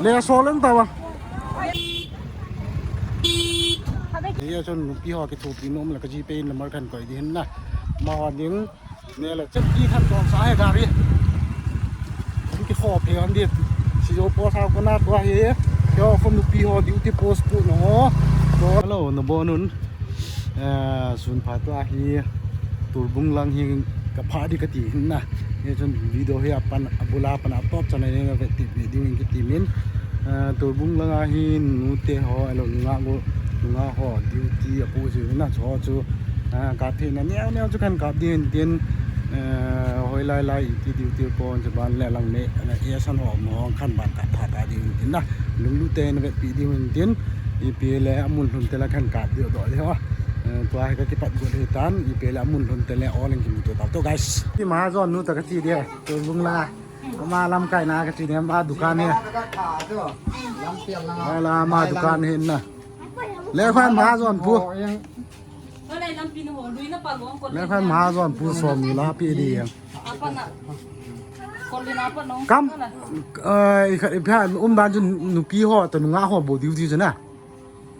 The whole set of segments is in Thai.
le so lang tawa ye chon pi ho ke thu pi nom la ka ji pe number kan ko di hin na ma ho ding ne la chet pi khan ton sa he ga ri ki kho phe an dit si jo po sa ko na to he yo khom pi ho duty post pu no to hello no bonun sun pha to hi tur bung lang hi ka pha di ka ti hin na ye chon video he apan abula pan top chana ne ve ti video in ki ti min tur bung lang hi nu te ho alo nga go nga ho duty apu ju na cho chu ka the na neo chu kan ka din tin hoi lai lai ti duty pon je ban le lang me na e san ho mo khan ban ka tha ta di tin na lung lu te na ve pi di min tin i pi le amun hun te la khan ka di do le ha to ai ka ki pat go le tan i pi le amun hun te le all in ki to ta to guys ki ma zon nu ta ka ti dia tur bung la ma lam kai na ka ti ne ma dukan ne la ma dukan hin na le khoan ma zon pu le khoan ma zon pu som ni la pi di yang kam i pha dan jun nu pi ho to nga ho bo diu ti jana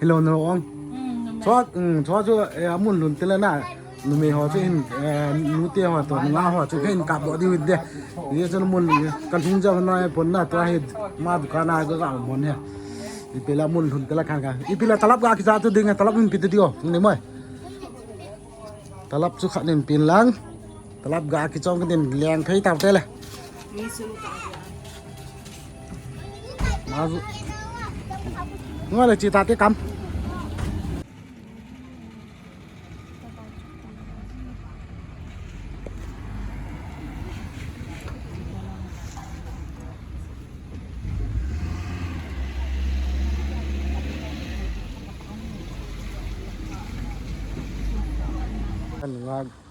hello no ong cho cho amun lun te la na nu me ho che hin nu te ho to nga ho che hin kap do diu de ye chon mun kan thung ja na pon na to he ma dukana ga ga mon he ipela mun hun tela kan ka ipela talap ga ki za tu ding talap min pit dio ni moi talap chu khanin pin lang talap ga ki chong den leng thai taw te le ma zu ngoi le chi ta te kam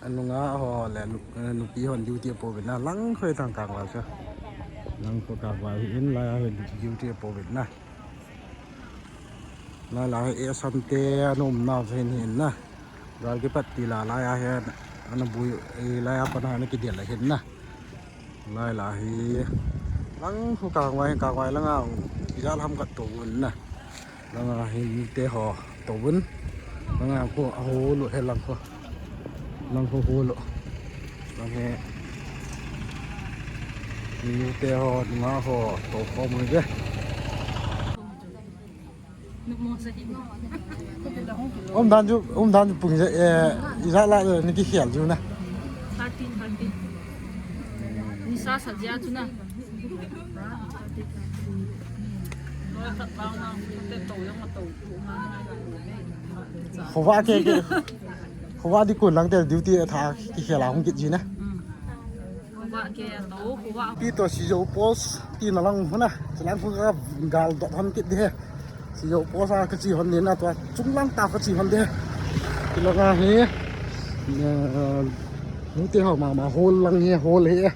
anh nga họ là lục ý hòn duty po Việt Nam lắng khơi thằng càng vào chưa lắng có càng vào hiện là hòn duty po Việt Nam là e san te nôm nào hiện hiện na rồi cái bắt tì là lại hiện anh bùi lại apa na cái điện lại hiện na lại là hi lắng có càng vào lắng ao ra làm cái tổ vốn na lắng hiện te họ tổ vốn lắng ao có hồ lụi hay lắng có lăng khô khô lộ lăng he nhiều tê ho ngã ho tổ kho mới thế ông đàn bùng dậy ra lại rồi những cái khẻo chứ nè nisa saja chứ nè khổ vã cáiเขาว่าที่กุนหลังแต่ดิวตี้ท่าที่เขียนหลังกิจจีนะที่ตัวสีโยโพสที่นั่งหัวนะฉะนั้นพวกก็กาลดอกทำกิจเดียสีโยโพสอะก็จีฮันเดียนะตัวจุ่มลังตาก็จีฮันเดียที่เราก็เฮียนู้ที่เขามาโฮลลังเฮียโฮลเฮีย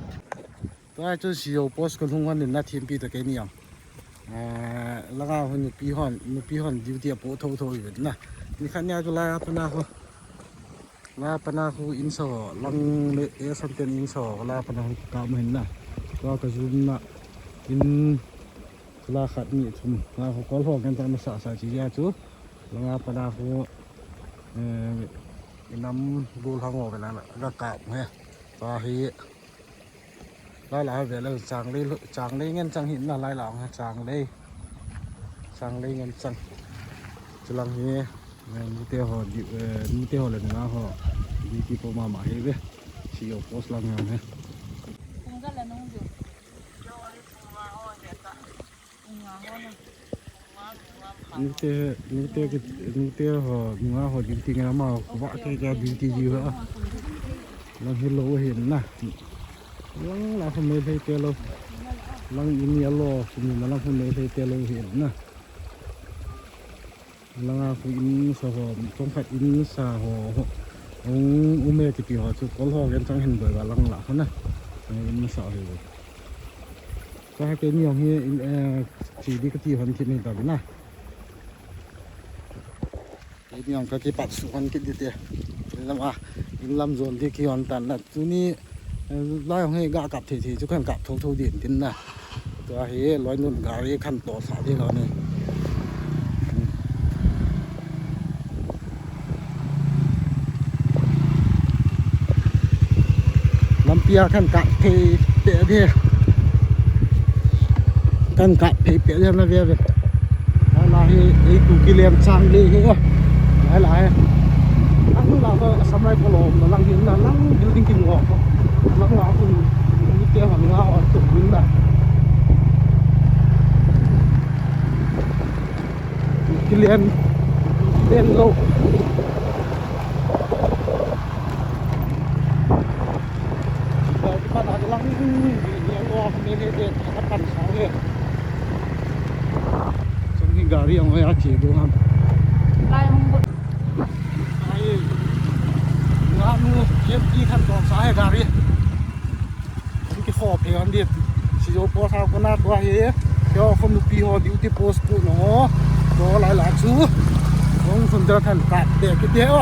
ตัวไอ้เจ้าสีโยโพสคนทุ่งวันนี้นะทีมปีตะเกียนี่ยังแล้วก็คนนุปีฮอนดิวตี้โพโทอยู่นะนี่ขันยาจุฬาปนาเขาลาปนาคูอินโซลังเลเอสันเตนอินโซลาปนาคูกามเห็นนะก็กระจุมนะอินลาขัดมีชุมลาคูกอลฟกันตามภาษาจีนจูลาปนาคูน้ำดูทางออกไปแล้วก็กาบไงตาฮีลายเวลาจางเลยเงินจังหินอะไรหลังจางเลยเงินจังจุลังฮีนี่เตะหอเลยนะฮะดีที่ผมมาเห็นเลยชีโอโพสลังงานเนี่ยนี่เตะหอดีที่งานมาว่าแค่ดีที่อยู่อ่ะลังเห็นโลเห็นนะลังเราคนไม่ได้เตะโลลังอินเดียโลคนนี้ลังคนไม่ได้เตะโลเห็นนะลังaku ini saho tongkat ini saho ume tipi ho chu kol ho gen chang hin boi ba lang la khona ini sa he ka ha ke ni yong he chi di ka ti hon ki ni ta na ni yong ka ki pat su hon ki di te lam a in lam zon di ki hon tan na chu ni la yong he ga kap the chu kan kap thong din tin na ตัวเฮ้ร้อยนุ่นการีขั้นต่อสาที่เราเนี่ยลำเปียขั้นกะเทเปียเทียขั้นกะเทเปียเทียนะเวียเลยหลายไอ้กูกิเลนสร้างเลยเหรอหลายอันนู้นเราก็สมัยโบราณเราลังเห็นนะลังอยู่จริงๆหรอกลังเราคือมีเตี้ยหันเราตุ่มวิ่งได้กิเลนเล่นโลกแต่ที่บ้านอาจจะลังยังรอคนนี้เด็ดๆถ้าปั่นสองเลยสมที่การีเอาไว้อาชีพดูครับไล่มึงบุไอ้งานนู้เย็บที่ขั้นตอนสายการีมันก็ขอเพลงเด็ดสิโยโปสาวคนน่าตัวเหี้ยเดี๋ยวคนดูปีหอดิวที่โพสต์กูเนาะตัวหลายๆชูของคนเดินทันกัดเด็กกินเดียว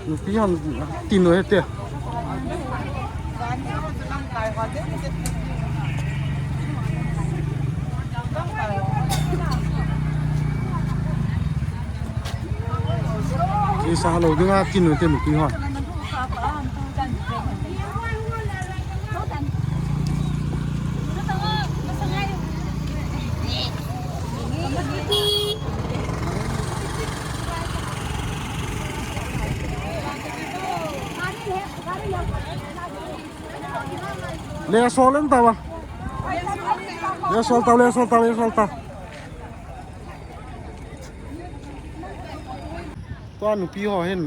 ดูปีหอกินเลยเตี้ยไอ้สาวเราดูว่ากินเลยเตี้ยหนูปีหอle solen tava le soltaตัวหนูพี่เขาเห็น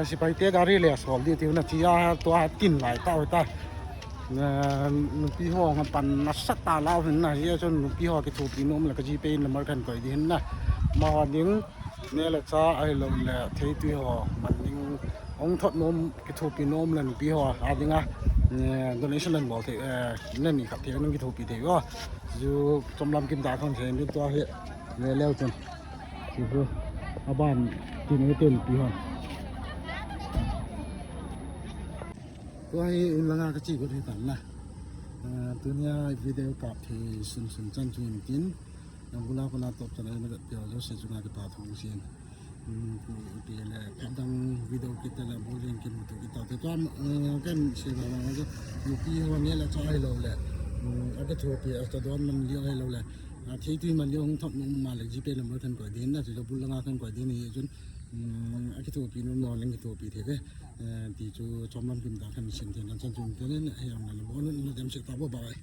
สิไปเตะการีเลยสอนดีที่นั่นที่ยาตัวกินหลายเต้าตาหนูพี่เขาเขาปั่นนัสตาเล่าเห็นนะที่จนหนูพี่เขาก็ถูกปีนมแล้วก็จีเป็นละเมอกันก่อยดีเห็นนะมาวันนี้เนี่ยแหละจ้าไอ้เราแหละเทตัวเขามันยังองทอดนมก็ถูกปีนมแล้วหนูพี่เขาอะไรเงี้ยdonation นั่นบอกที่นั่นนี่ครับที่นั่นก็ถูกปีที่ว่าอยู่จำลำกินตาคนเห็นด้วยตัวเหี้ยเนี่ยแล้วจนคืออาบ้านกินไม่เต็มปีหอนตัวไอ้ลังกาจีก็ได้ตันนะตัวเนี้ยวิดีโอกับที่สุนจันทร์จุนกินยังบุลาคนนั้นตบจะได้ไม่ได้เดี๋ยวเราเสร็จจุนก็ปาทุ่งเสียนปีละดังวิดีโอกินแต่ละบุเรียนกินตัวกินต่อแต่ตัวกันเชื่อว่ามันจะอยู่ปีวันนี้แหละใช้เราแหละอาจจะถูกปีอาจจะโดนมันเลี้ยงให้เราแหละที่มันเลี้ยงทับนมมาเลยจีเป็นเราทำก่อนดีนะจะบุลาทำก่อนดีนี่จนอาจจะถูกปีนนอนเลี้ยงตัวปีเถอะที่จูจอมลำกินตาทำเช่นเดียวกันจนจนนั้นให้เราเนี่ยบอกนั่นเราจำเสร็จตาบ่บ่อย